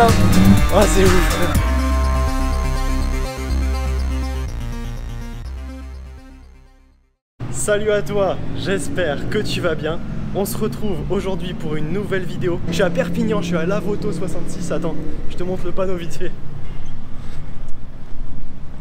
plein. Ah, c'est ouf. Salut à toi, j'espère que tu vas bien. On se retrouve aujourd'hui pour une nouvelle vidéo. Je suis à Perpignan, je suis à Lavoto 66. Attends, je te montre le panneau vite fait.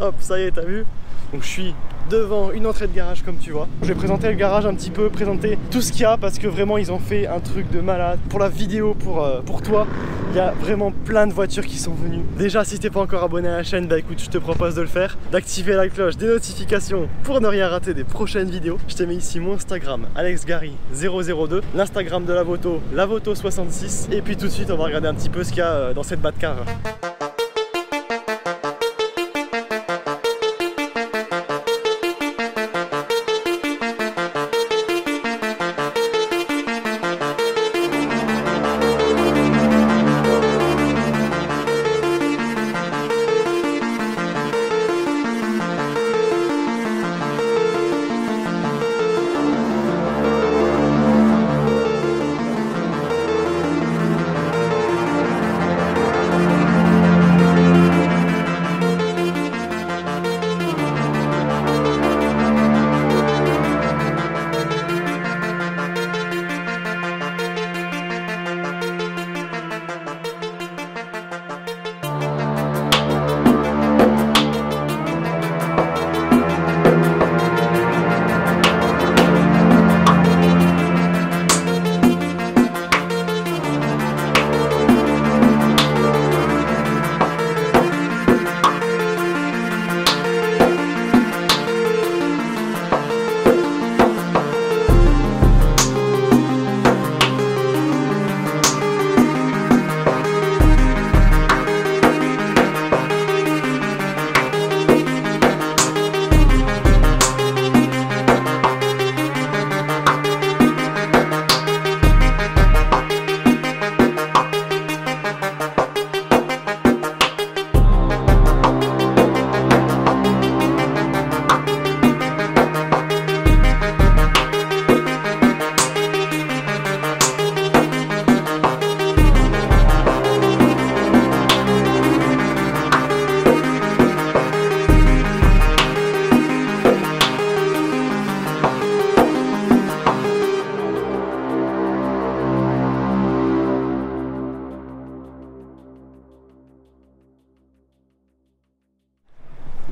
Hop, ça y est, t'as vu? Donc je suis devant une entrée de garage comme tu vois. Je vais présenter le garage un petit peu, présenter tout ce qu'il y a parce que vraiment ils ont fait un truc de malade. Pour la vidéo, pour toi, il y a vraiment plein de voitures qui sont venues. Déjà si t'es pas encore abonné à la chaîne, bah écoute, je te propose de le faire, d'activer la cloche des notifications pour ne rien rater des prochaines vidéos. Je t'ai mis ici mon Instagram, AlexGary002, l'Instagram de Lavoto, Lavoto66. Et puis tout de suite on va regarder un petit peu ce qu'il y a dans cette Batcar.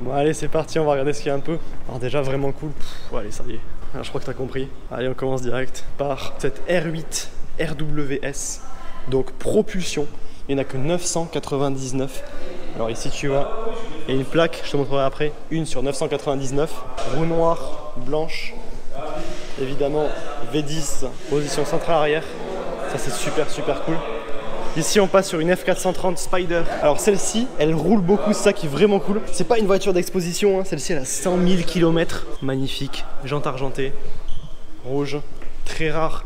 Bon allez c'est parti, on va regarder ce qu'il y a un peu. Alors déjà vraiment cool, allez ça y est, alors, je crois que t'as compris. Allez on commence direct par cette R8 RWS, donc propulsion. Il n'y en a que 999. Alors ici tu vois, il y a une plaque, je te montrerai après, une sur 999. Roue noire, blanche, évidemment V10, position centrale arrière. Ça c'est super cool. Ici on passe sur une F430 Spider. Alors celle-ci, elle roule beaucoup, c'est ça qui est vraiment cool. C'est pas une voiture d'exposition, hein. Celle-ci elle a 100 000 km. Magnifique, jante argentée, rouge, très rare.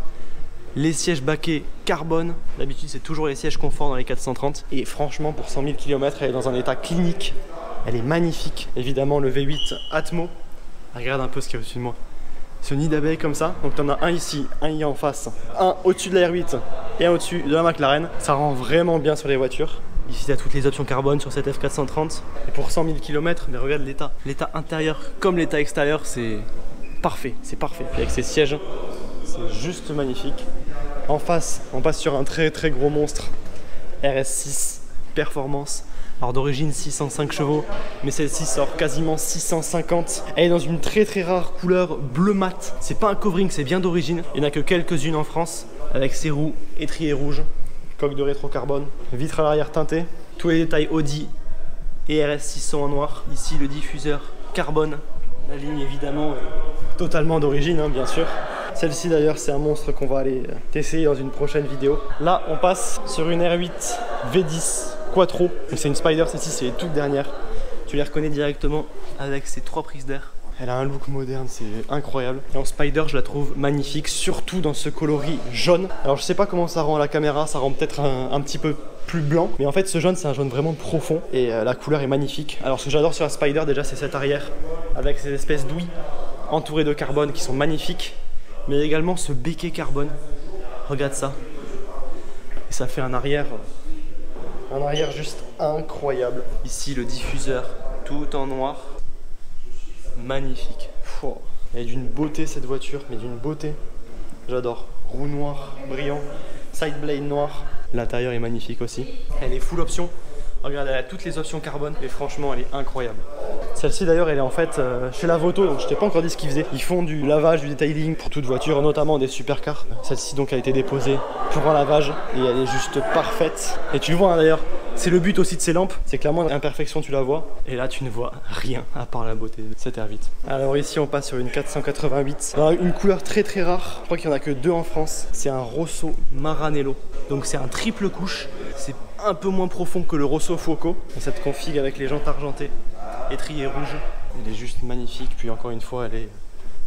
Les sièges baquets carbone. D'habitude c'est toujours les sièges confort dans les 430. Et franchement pour 100 000 km elle est dans un état clinique. Elle est magnifique. Évidemment le V8 Atmo. Regarde un peu ce qu'il y a au-dessus de moi. Ce nid d'abeilles comme ça, donc t'en as un ici, un y en face, un au-dessus de la R8 et un au-dessus de la McLaren. Ça rend vraiment bien sur les voitures. Ici t'as toutes les options carbone sur cette F430. Et pour 100 000 km, mais regarde l'état. L'état intérieur comme l'état extérieur, c'est parfait, c'est parfait. Puis avec ces sièges, c'est juste magnifique. En face, on passe sur un très gros monstre RS6 Performance. Alors d'origine 605 chevaux, mais celle-ci sort quasiment 650. Elle est dans une très rare couleur bleu mat. C'est pas un covering, c'est bien d'origine. Il n'y en a que quelques-unes en France, avec ses roues étriées rouges, coque de rétro-carbone, vitres à l'arrière teintées, tous les détails Audi et RS600 en noir. Ici le diffuseur carbone, la ligne évidemment totalement d'origine, hein, bien sûr. Celle-ci d'ailleurs c'est un monstre qu'on va aller tester dans une prochaine vidéo. Là on passe sur une R8 V10 Quattro, c'est une Spider, celle-ci c'est les toutes dernières. Tu les reconnais directement avec ces 3 prises d'air. Elle a un look moderne, c'est incroyable. Et en Spider je la trouve magnifique, surtout dans ce coloris jaune. Alors je sais pas comment ça rend à la caméra, ça rend peut-être un petit peu plus blanc. Mais en fait ce jaune c'est un jaune vraiment profond et la couleur est magnifique. Alors ce que j'adore sur la Spider déjà c'est cette arrière avec ces espèces d'ouïes entourées de carbone qui sont magnifiques. Mais également ce béquet carbone, regarde ça. Et ça fait un arrière Un arrière juste incroyable. Ici le diffuseur tout en noir. Magnifique. Pouah. Elle est d'une beauté cette voiture, mais d'une beauté. J'adore. Roue noire, brillant. Side blade noir. L'intérieur est magnifique aussi. Elle est full option. Regarde, elle a toutes les options carbone et franchement elle est incroyable. Celle-ci d'ailleurs elle est en fait chez Lavoto, donc je t'ai pas encore dit ce qu'ils faisaient. Ils font du lavage, du detailing pour toute voiture, notamment des supercars. Celle-ci donc a été déposée pour un lavage et elle est juste parfaite. Et tu le vois hein, d'ailleurs, c'est le but aussi de ces lampes, c'est que la moindre imperfection tu la vois. Et là tu ne vois rien à part la beauté de cette R8. Alors ici on passe sur une 488. Alors, une couleur très très rare, je crois qu'il n'y en a que 2 en France. C'est un Rosso Maranello. Donc c'est un triple couche. C'est un peu moins profond que le Rosso Fuoco. Cette config avec les jantes argentées, étrier rouge, elle est juste magnifique. Puis encore une fois, elle est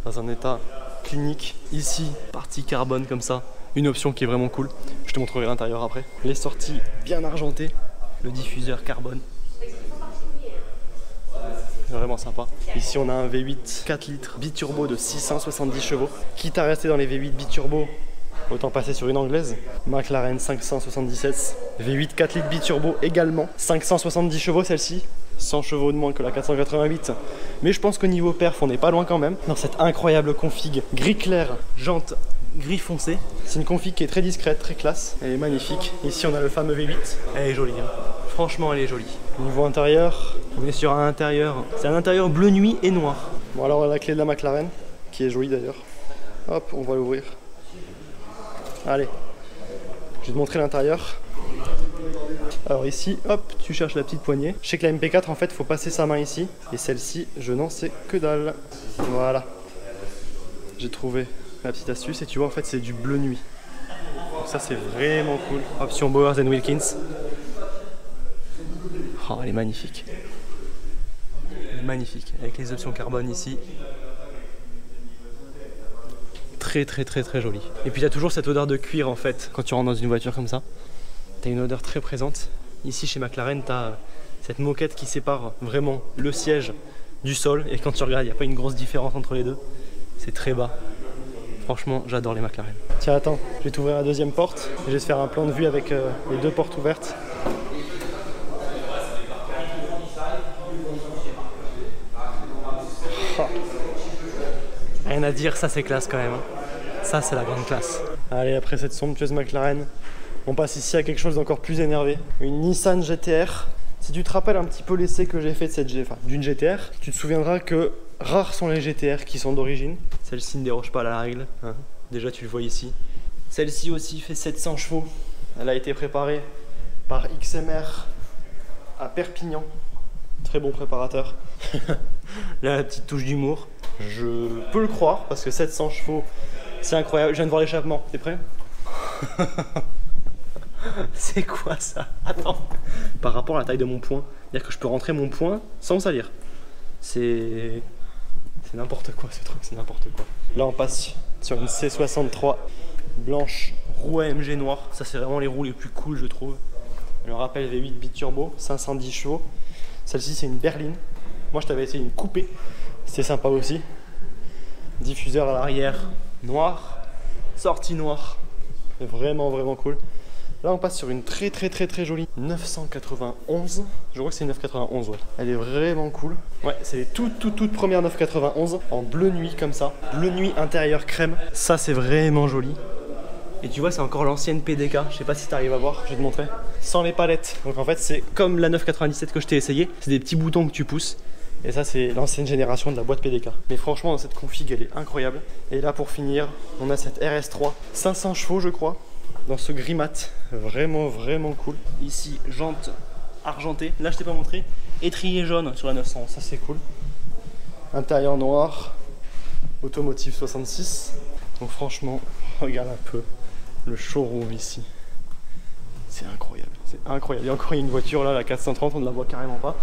dans un état clinique. Ici, partie carbone comme ça, une option qui est vraiment cool. Je te montrerai l'intérieur après. Les sorties bien argentées, le diffuseur carbone. Vraiment sympa. Ici, on a un V8 4 litres biturbo de 670 chevaux. Quitte à rester dans les V8 biturbo, autant passer sur une anglaise. McLaren 577 V8 4 litres biturbo également. 570 chevaux celle-ci. 100 chevaux de moins que la 488. Mais je pense qu'au niveau perf, on n'est pas loin quand même. Dans cette incroyable config gris clair, jante gris foncé. C'est une config qui est très discrète, très classe. Elle est magnifique. Ici, on a le fameux V8. Elle est jolie. Hein. Franchement, elle est jolie. Niveau intérieur, on est sur un intérieur. C'est un intérieur bleu nuit et noir. Bon, alors la clé de la McLaren, qui est jolie d'ailleurs. Hop, on va l'ouvrir. Allez, je vais te montrer l'intérieur. Alors ici, hop, tu cherches la petite poignée. Je sais que la MP4, en fait, il faut passer sa main ici. Et celle-ci, je n'en sais que dalle. Voilà. J'ai trouvé la petite astuce. Et tu vois, en fait, c'est du bleu nuit. Donc ça, c'est vraiment cool. Option Bowers & Wilkins. Oh, elle est magnifique. Elle est magnifique. Avec les options carbone ici. Très très très très joli. Et puis il y a toujours cette odeur de cuir en fait quand tu rentres dans une voiture comme ça. T'as une odeur très présente. Ici chez McLaren t'as cette moquette qui sépare vraiment le siège du sol. Et quand tu regardes, il n'y a pas une grosse différence entre les deux. C'est très bas. Franchement j'adore les McLaren. Tiens attends, je vais t'ouvrir la deuxième porte. Je vais te faire un plan de vue avec les 2 portes ouvertes. Oh. Rien à dire, ça c'est classe quand même. Ça c'est la grande classe. Allez, après cette somptueuse McLaren, on passe ici à quelque chose d'encore plus énervé. Une Nissan GT-R. Si tu te rappelles un petit peu l'essai que j'ai fait de cette d'une GT-R, tu te souviendras que rares sont les GT-R qui sont d'origine. Celle-ci ne déroge pas à la règle. Hein. Déjà tu le vois ici. Celle-ci aussi fait 700 chevaux. Elle a été préparée par XMR à Perpignan. Très bon préparateur. Là, la petite touche d'humour. Je peux le croire parce que 700 chevaux, c'est incroyable. Je viens de voir l'échappement. T'es prêt? C'est quoi ça? Attends. Par rapport à la taille de mon poing, c'est-à-dire que je peux rentrer mon poing sans me salir. C'est n'importe quoi ce truc, c'est n'importe quoi. Là, on passe sur une C63 blanche, roue AMG noire. Ça, c'est vraiment les roues les plus cool, je trouve. Le rappel V8 biturbo, 510 chevaux. Celle-ci, c'est une berline. Moi, je t'avais essayé une coupée. C'était sympa aussi. Diffuseur à l'arrière noir, sortie noire. C'est vraiment vraiment cool. Là on passe sur une très jolie 991. Je crois que c'est une 991 ouais. Elle est vraiment cool. Ouais, c'est les toute première 991 en bleu nuit comme ça. Bleu nuit intérieur crème. Ça c'est vraiment joli. Et tu vois c'est encore l'ancienne PDK. Je sais pas si tu arrives à voir, je vais te montrer. Sans les palettes. Donc en fait c'est comme la 997 que je t'ai essayé. C'est des petits boutons que tu pousses. Et ça c'est l'ancienne génération de la boîte PDK. Mais franchement cette config elle est incroyable. Et là pour finir on a cette RS3 500 chevaux je crois. Dans ce gris mat. Vraiment cool. Ici jante argentée. Là je t'ai pas montré. Étrier jaune sur la 900. Ça c'est cool. Intérieur noir. Automotive 66. Donc franchement regarde un peu le showroom ici. C'est incroyable. C'est incroyable. Et encore il y a une voiture là, la 430, on ne la voit carrément pas.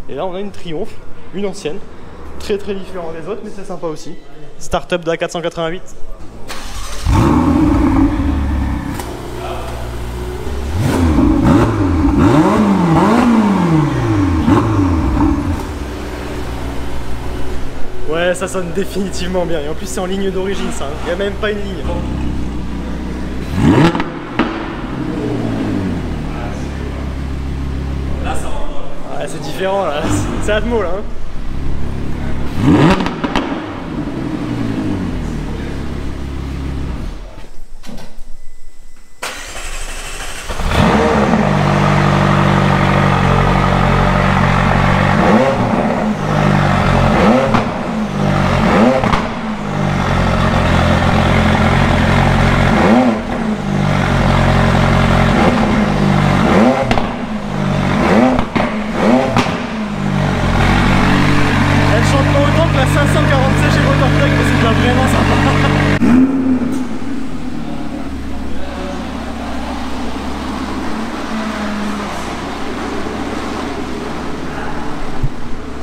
Et là on a une Triumph, une ancienne, très différente des autres, mais c'est sympa aussi. Start-up de la 488. Ouais, ça sonne définitivement bien. Et en plus c'est en ligne d'origine ça. Il n'y a même pas une ligne. c'est différent là, c'est Atmo là. Hein.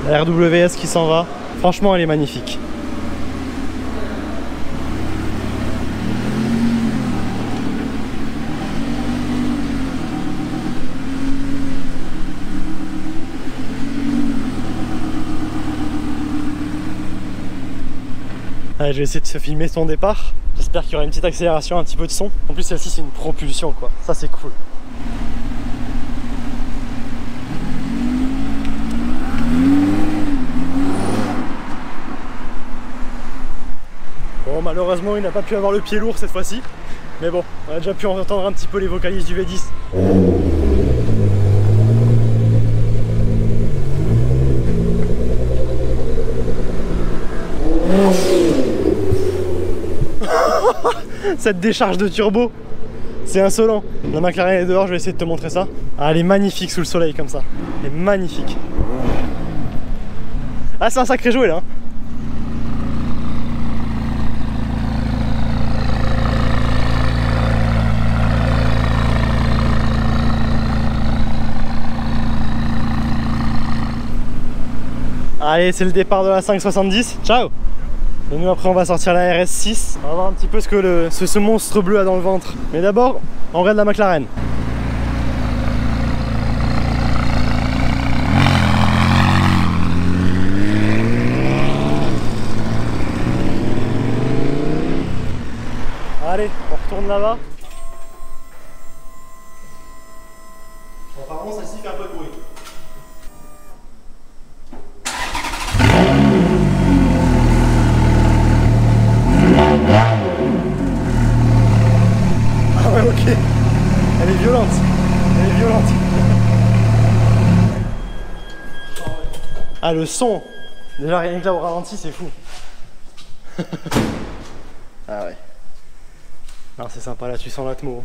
La RWS qui s'en va, franchement elle est magnifique. Allez, je vais essayer de se filmer son départ. J'espère qu'il y aura une petite accélération, un petit peu de son. En plus celle-ci c'est une propulsion quoi, ça c'est cool. Bon, malheureusement il n'a pas pu avoir le pied lourd cette fois-ci. Mais bon, on a déjà pu entendre un petit peu les vocalises du V10. Cette décharge de turbo, c'est insolent. La McLaren est dehors, je vais essayer de te montrer ça. Ah, elle est magnifique sous le soleil comme ça. Elle est magnifique. Ah, c'est un sacré jouet là. Allez, c'est le départ de la 570. Ciao! Et nous après on va sortir la RS6. On va voir un petit peu ce que ce monstre bleu a dans le ventre. Mais d'abord, on regarde la McLaren. Allez, on retourne là-bas. Bon, apparemment celle-ci fait un peu de bruit. Ah ouais, ok. Elle est violente. Elle est violente. Ah, le son. Déjà rien que là au ralenti, c'est fou. Ah ouais. Non, c'est sympa là, tu sens l'atmo.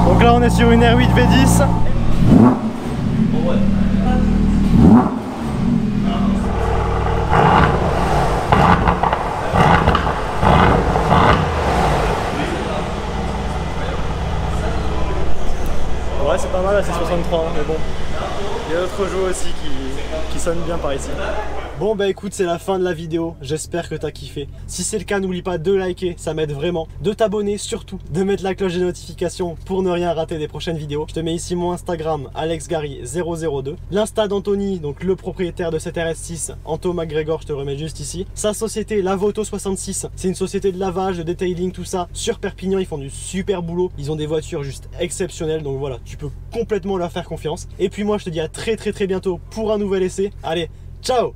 Donc là on est sur une R8 V10. Ouais, c'est pas mal là, c'est 63 mais bon. Il y a d'autres jeux aussi qui sonnent bien par ici. Bon bah écoute, c'est la fin de la vidéo, j'espère que t'as kiffé. Si c'est le cas, n'oublie pas de liker, ça m'aide vraiment. De t'abonner surtout, de mettre la cloche des notifications pour ne rien rater des prochaines vidéos. Je te mets ici mon Instagram, AlexGary002. L'Insta d'Anthony, donc le propriétaire de cette RS6, Anto McGregor, je te le remets juste ici. Sa société, Lavoto66, c'est une société de lavage, de detailing, tout ça. Sur Perpignan, ils font du super boulot. Ils ont des voitures juste exceptionnelles, donc voilà, tu peux complètement leur faire confiance. Et puis moi, je te dis à très bientôt pour un nouvel essai. Allez, ciao!